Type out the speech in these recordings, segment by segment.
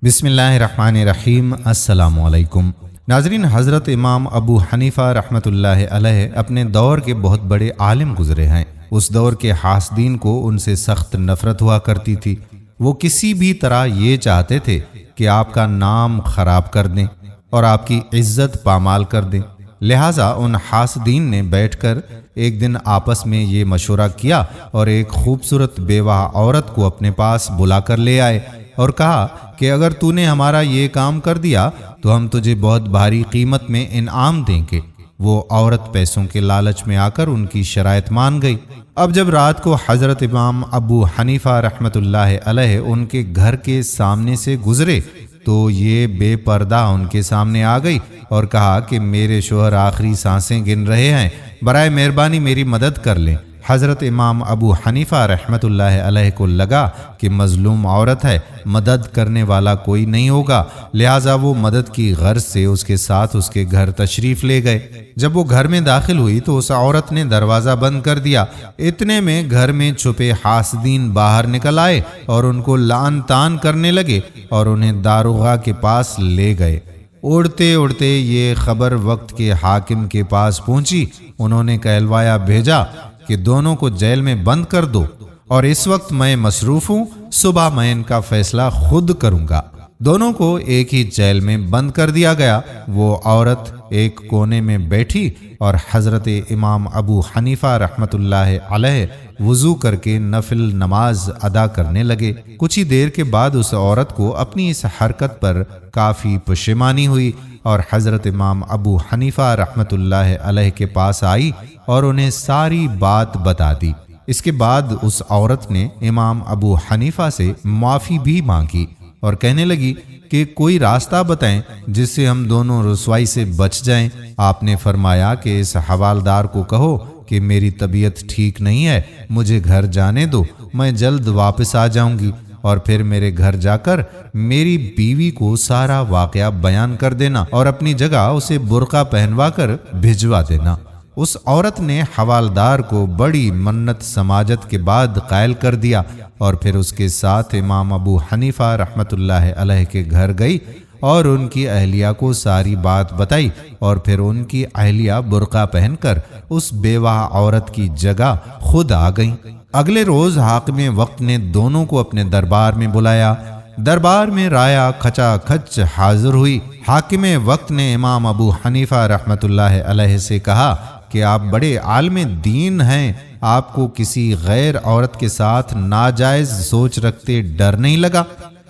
بسم اللہ الرحمن الرحیم۔ السلام علیکم ناظرین، حضرت امام ابو حنیفہ رحمۃ اللہ علیہ اپنے دور کے بہت بڑے عالم گزرے ہیں۔ اس دور کے حاسدین کو ان سے سخت نفرت ہوا کرتی تھی۔ وہ کسی بھی طرح یہ چاہتے تھے کہ آپ کا نام خراب کر دیں اور آپ کی عزت پامال کر دیں۔ لہٰذا ان حاسدین نے بیٹھ کر ایک دن آپس میں یہ مشورہ کیا اور ایک خوبصورت بیوہ عورت کو اپنے پاس بلا کر لے آئے اور کہا کہ اگر تو نے ہمارا یہ کام کر دیا تو ہم تجھے بہت بھاری قیمت میں انعام دیں گے۔ وہ عورت پیسوں کے لالچ میں آ کر ان کی شرائط مان گئی۔ اب جب رات کو حضرت امام ابو حنیفہ رحمۃ اللہ علیہ ان کے گھر کے سامنے سے گزرے تو یہ بے پردہ ان کے سامنے آ گئی اور کہا کہ میرے شوہر آخری سانسیں گن رہے ہیں، برائے مہربانی میری مدد کر لیں۔ حضرت امام ابو حنیفہ رحمۃ اللہ علیہ کو لگا کہ مظلوم عورت ہے، مدد کرنے والا کوئی نہیں ہوگا، لہٰذا وہ مدد کی غرض سے اس کے ساتھ اس کے گھر تشریف لے گئے۔ جب وہ گھر میں داخل ہوئی تو اس عورت نے دروازہ بند کر دیا۔ اتنے میں گھر میں چھپے حاسدین باہر نکل آئے اور ان کو لعن طعن کرنے لگے اور انہیں داروغہ کے پاس لے گئے۔ اڑتے اڑتے یہ خبر وقت کے حاکم کے پاس پہنچی۔ انہوں نے کہلوایا بھیجا کہ دونوں کو جیل میں بند کر دو، اور اس وقت میں مصروف ہوں، صبح میں ان کا فیصلہ خود کروں گا۔ دونوں کو ایک ہی جیل میں بند کر دیا گیا۔ وہ عورت ایک کونے میں بیٹھی اور حضرت امام ابو حنیفہ رحمۃ اللہ علیہ وضو کر کے نفل نماز ادا کرنے لگے۔ کچھ ہی دیر کے بعد اس عورت کو اپنی اس حرکت پر کافی پشیمانی ہوئی اور حضرت امام ابو حنیفہ رحمۃ اللہ علیہ کے پاس آئی اور انہیں ساری بات بتا دی۔ اس کے بعد اس عورت نے امام ابو حنیفہ سے معافی بھی مانگی اور کہنے لگی کہ کوئی راستہ بتائیں جس سے ہم دونوں رسوائی سے بچ جائیں۔ آپ نے فرمایا کہ اس حوالدار کو کہو کہ میری طبیعت ٹھیک نہیں ہے، مجھے گھر جانے دو، میں جلد واپس آ جاؤں گی، اور پھر میرے گھر جا کر میری بیوی کو سارا واقعہ بیان کر دینا اور اپنی جگہ اسے برقع پہنوا کر بھجوا دینا۔ اس عورت نے حوالدار کو بڑی منت سماجت کے بعد قائل کر دیا اور پھر اس کے ساتھ امام ابو حنیفہ رحمۃ اللہ علیہ کے گھر گئی اور ان کی اہلیہ کو ساری بات بتائی، اور پھر ان کی اہلیہ برقع پہن کر اس بیوہ عورت کی جگہ خود آ گئیں۔ اگلے روز حاکم وقت نے دونوں کو اپنے دربار میں بلایا۔ دربار میں رایا کھچا کھچ حاضر ہوئی۔ حاکم وقت نے امام ابو حنیفہ رحمۃ اللہ علیہ سے کہا کہ آپ بڑے عالم دین ہیں، آپ کو کسی غیر عورت کے ساتھ ناجائز سوچ رکھتے ڈر نہیں لگا؟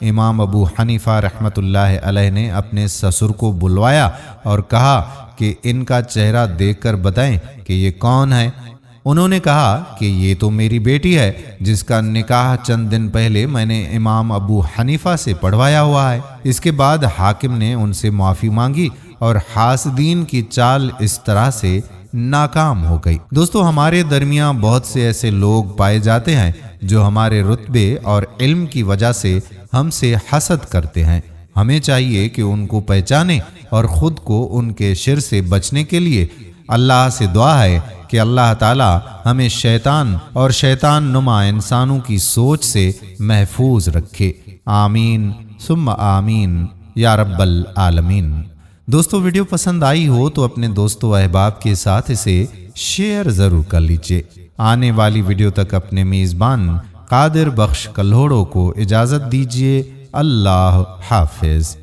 امام ابو حنیفہ رحمۃ اللہ علیہ نے اپنے سسر کو بلوایا اور کہا کہ ان کا چہرہ دیکھ کر بتائیں کہ یہ کون ہے۔ انہوں نے کہا کہ یہ تو میری بیٹی ہے جس کا نکاح چند دن پہلے میں نے امام ابو حنیفہ سے پڑھوایا ہوا ہے۔ اس کے بعد حاکم نے ان سے معافی مانگی اور حاسدین کی چال اس طرح سے ناکام ہو گئی۔ دوستو، ہمارے درمیان بہت سے ایسے لوگ پائے جاتے ہیں جو ہمارے رتبے اور علم کی وجہ سے ہم سے حسد کرتے ہیں۔ ہمیں چاہیے کہ ان کو پہچانیں اور خود کو ان کے شر سے بچنے کے لیے اللہ سے دعا ہے کہ اللہ تعالی ہمیں شیطان اور شیطان نما انسانوں کی سوچ سے محفوظ رکھے۔ آمین ثم آمین یا رب العالمین۔ دوستو، ویڈیو پسند آئی ہو تو اپنے دوستو احباب کے ساتھ اسے شیئر ضرور کر لیجئے۔ آنے والی ویڈیو تک اپنے میزبان قادر بخش کلہوڑو کو اجازت دیجیے۔ اللہ حافظ۔